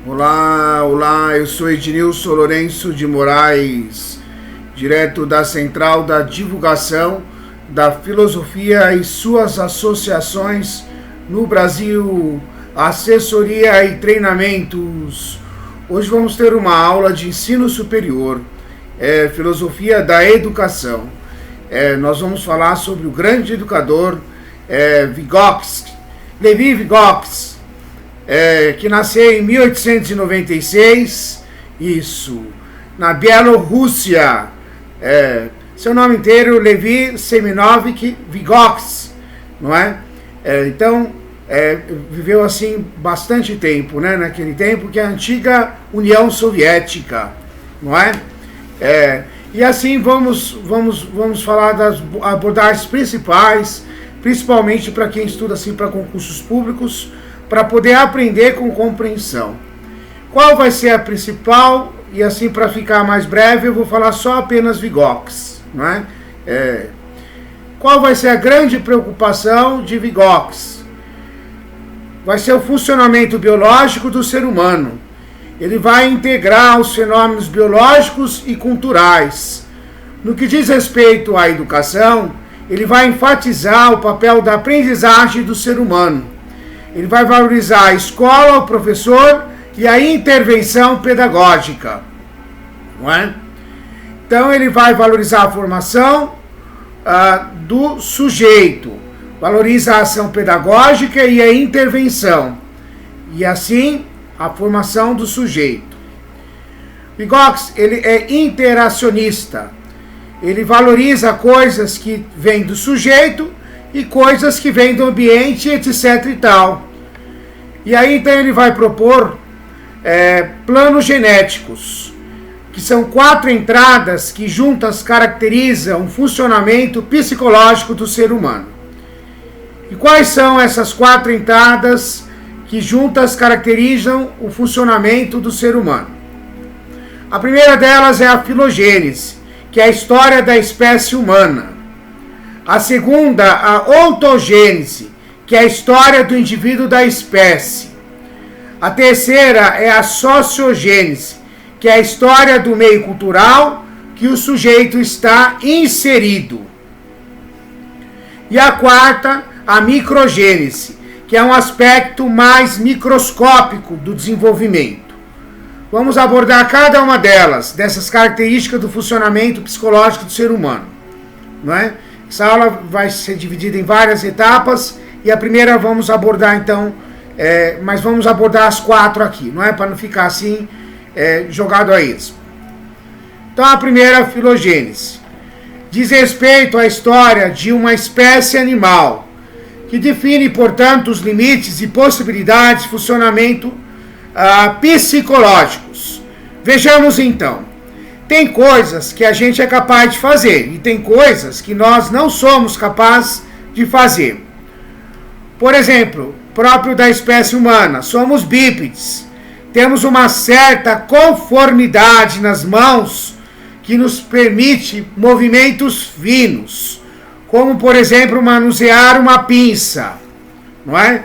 Olá, olá, eu sou Ednilson Lourenço de Moraes, direto da Central da Divulgação da Filosofia e suas associações no Brasil, assessoria e treinamentos. Hoje vamos ter uma aula de ensino superior, filosofia da educação. Nós vamos falar sobre o grande educador Vygotsky, Levi Vygotsky, que nasceu em 1896, na Bielorrússia. Seu nome inteiro, Levi Semenovich Vygotsky, não é? Então, viveu assim bastante tempo, né? Naquele tempo que é a antiga União Soviética, não é? E assim vamos falar das abordagens principais, principalmente para quem estuda assim para concursos públicos, para poder aprender com compreensão. Qual vai ser a principal? E assim, para ficar mais breve, eu vou falar só apenas Vygotsky, não é? Qual vai ser a grande preocupação de Vygotsky? Vai ser o funcionamento biológico do ser humano. Ele vai integrar os fenômenos biológicos e culturais. No que diz respeito à educação, ele vai enfatizar o papel da aprendizagem do ser humano. Ele vai valorizar a escola, o professor e a intervenção pedagógica, não é? Então ele vai valorizar a formação do sujeito, valoriza a ação pedagógica e a intervenção, e assim a formação do sujeito. Vygotsky, ele é interacionista, ele valoriza coisas que vêm do sujeito e coisas que vêm do ambiente, etc e tal. E aí então ele vai propor planos genéticos, que são 4 entradas que juntas caracterizam o funcionamento psicológico do ser humano. E quais são essas 4 entradas que juntas caracterizam o funcionamento do ser humano? A primeira delas é a filogênese, que é a história da espécie humana. A segunda, a ontogênese, que é a história do indivíduo da espécie. A terceira é a sociogênese, que é a história do meio cultural que o sujeito está inserido. E a quarta, a microgênese, que é um aspecto mais microscópico do desenvolvimento. Vamos abordar cada uma dessas características do funcionamento psicológico do ser humano, não é? Essa aula vai ser dividida em várias etapas e a primeira vamos abordar então, mas vamos abordar as 4 aqui, não é? Para não ficar assim jogado a isso. Então a primeira, a filogênese, diz respeito à história de uma espécie animal, que define, portanto, os limites e possibilidades de funcionamento psicológicos. Vejamos então. Tem coisas que a gente é capaz de fazer e tem coisas que nós não somos capazes de fazer. Por exemplo, próprio da espécie humana, somos bípedes. Temos uma certa conformidade nas mãos que nos permite movimentos finos, como, por exemplo, manusear uma pinça, não é?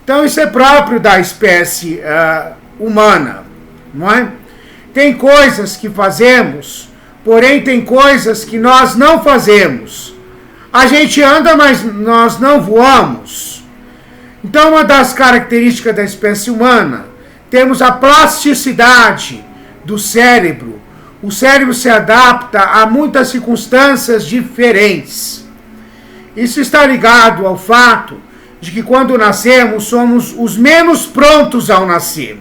Então, isso é próprio da espécie humana, não é? Tem coisas que fazemos, porém tem coisas que nós não fazemos. A gente anda, mas nós não voamos. Então, uma das características da espécie humana, temos a plasticidade do cérebro. O cérebro se adapta a muitas circunstâncias diferentes. Isso está ligado ao fato de que quando nascemos, somos os menos prontos ao nascer.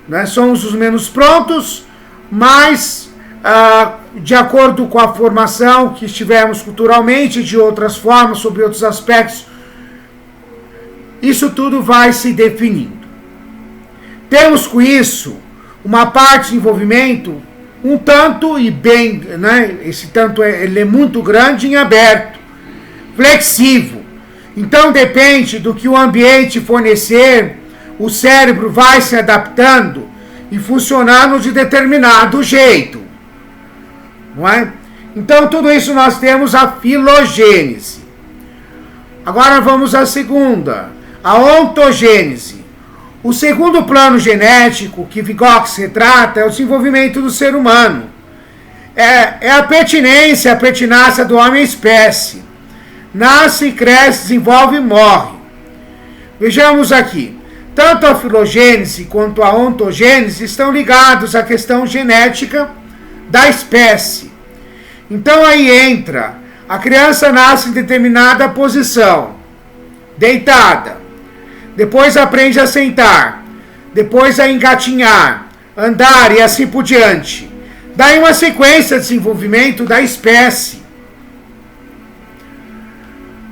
Nós somos os menos prontos, mas de acordo com a formação que tivemos culturalmente, de outras formas, sobre outros aspectos, isso tudo vai se definindo. Temos com isso uma parte de envolvimento um tanto e bem, né? Esse tanto ele é muito grande e aberto, flexível. Então depende do que o ambiente fornecer, o cérebro vai se adaptando e funcionando de determinado jeito, não é? Então tudo isso nós temos a filogênese. Agora vamos à segunda, a ontogênese. O segundo plano genético que Vygotsky retrata é o desenvolvimento do ser humano. É a pertinácia do homem à espécie. Nasce, cresce, desenvolve e morre. Vejamos aqui. Tanto a filogênese quanto a ontogênese estão ligados à questão genética da espécie. Então aí entra, a criança nasce em determinada posição, deitada, depois aprende a sentar, depois a engatinhar, andar e assim por diante. Daí uma sequência de desenvolvimento da espécie.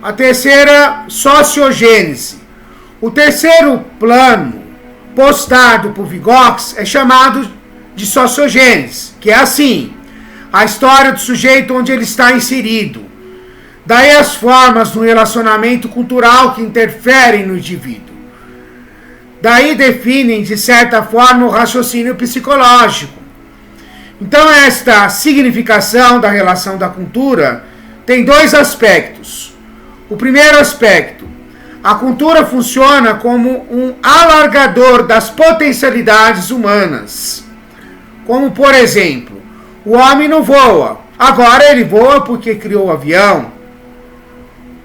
A terceira, sociogênese. O terceiro plano postado por Vygotsky é chamado de sociogênese, que é assim, a história do sujeito onde ele está inserido. Daí as formas no relacionamento cultural que interferem no indivíduo. Daí definem, de certa forma, o raciocínio psicológico. Então esta significação da relação da cultura tem dois aspectos. O primeiro aspecto, a cultura funciona como um alargador das potencialidades humanas. Como, por exemplo, o homem não voa. Agora ele voa porque criou o avião.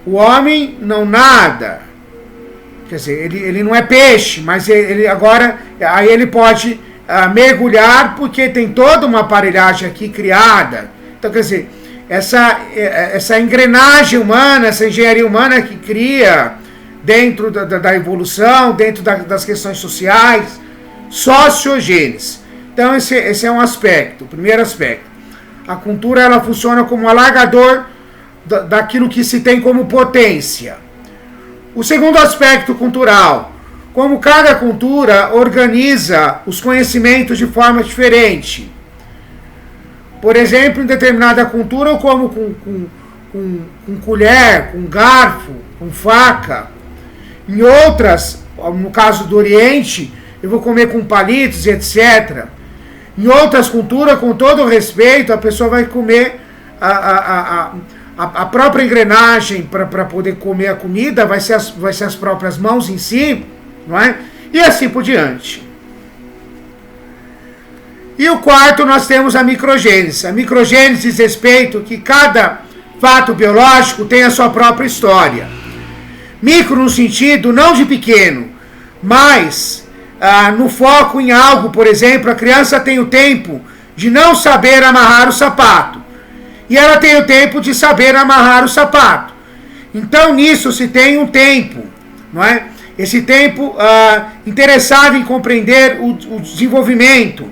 O homem não nada. Quer dizer, ele não é peixe, mas ele agora aí ele pode mergulhar porque tem toda uma aparelhagem aqui criada. Então, quer dizer, essa engrenagem humana, essa engenharia humana que cria dentro da evolução, dentro das questões sociais, sociogênese. Então esse é um aspecto, o primeiro aspecto. A cultura ela funciona como um alargador daquilo que se tem como potência. O segundo aspecto cultural, como cada cultura organiza os conhecimentos de forma diferente. Por exemplo, em determinada cultura eu como com colher, com garfo, com faca. Em outras, no caso do Oriente, eu vou comer com palitos e etc. Em outras culturas, com todo o respeito, a pessoa vai comer a própria engrenagem para poder comer a comida, vai ser as próprias mãos em si, não é? E assim por diante. E o quarto, nós temos a microgênese. A microgênese diz respeito que cada fato biológico tem a sua própria história. Micro no sentido não de pequeno, mas no foco em algo, por exemplo, a criança tem o tempo de não saber amarrar o sapato. E ela tem o tempo de saber amarrar o sapato. Então nisso se tem um tempo, não é? Esse tempo interessado em compreender o desenvolvimento.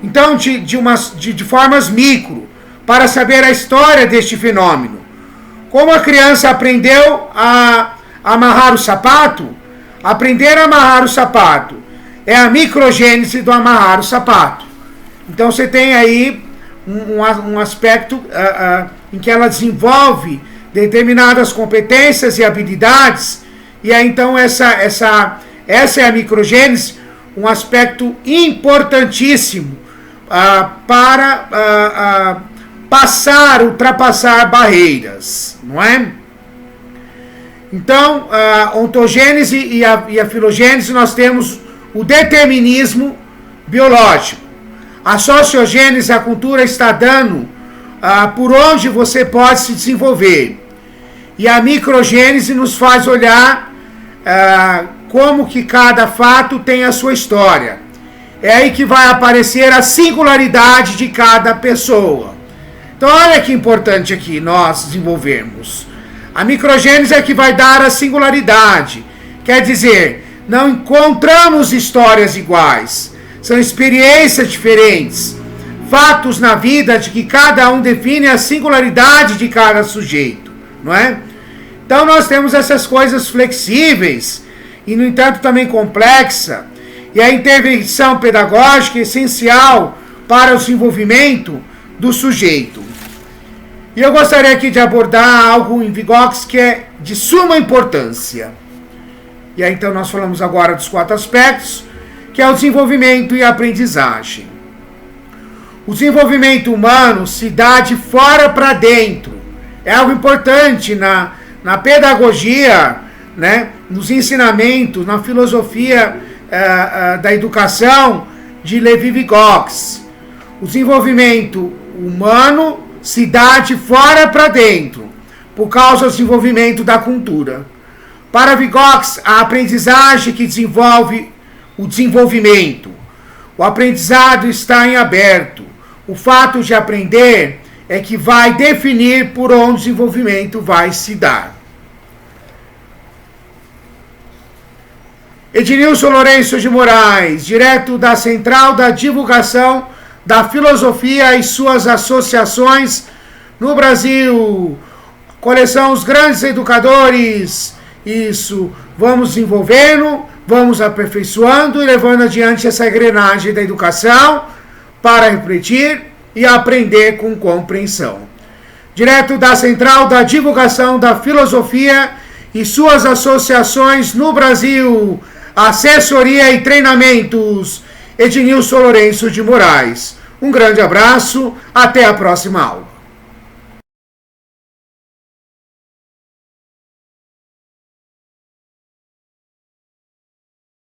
Então de formas micro, para saber a história deste fenômeno. Como a criança aprendeu a amarrar o sapato, aprender a amarrar o sapato é a microgênese do amarrar o sapato. Então você tem aí um aspecto em que ela desenvolve determinadas competências e habilidades, e aí então essa é a microgênese, um aspecto importantíssimo para ultrapassar barreiras, não é? Então, a ontogênese e a filogênese, nós temos o determinismo biológico. A sociogênese, a cultura está dando por onde você pode se desenvolver. E a microgênese nos faz olhar como que cada fato tem a sua história. É aí que vai aparecer a singularidade de cada pessoa. Então, olha que importante aqui nós desenvolvermos. A microgênese é que vai dar a singularidade. Quer dizer, não encontramos histórias iguais. São experiências diferentes. Fatos na vida de que cada um define a singularidade de cada sujeito. Não é? Então nós temos essas coisas flexíveis e, no entanto, também complexa. E a intervenção pedagógica é essencial para o desenvolvimento do sujeito. E eu gostaria aqui de abordar algo em Vygotsky que é de suma importância. E aí então nós falamos agora dos 4 aspectos, que é o desenvolvimento e a aprendizagem. O desenvolvimento humano se dá de fora para dentro. É algo importante na pedagogia, né, nos ensinamentos, na filosofia da educação de Levi-Vygotsky. O desenvolvimento humano se dá de fora para dentro, por causa do desenvolvimento da cultura. Para Vygotsky, a aprendizagem que desenvolve o desenvolvimento. O aprendizado está em aberto. O fato de aprender é que vai definir por onde o desenvolvimento vai se dar. Ednilson Lourenço de Moraes, direto da Central da Divulgação da Filosofia e suas associações no Brasil. Coleção Os Grandes Educadores. Isso, vamos desenvolvendo, vamos aperfeiçoando e levando adiante essa engrenagem da educação para refletir e aprender com compreensão. Direto da Central da Divulgação da Filosofia e suas associações no Brasil. Assessoria e treinamentos, Ednilson Lourenço de Moraes. Um grande abraço, até a próxima aula.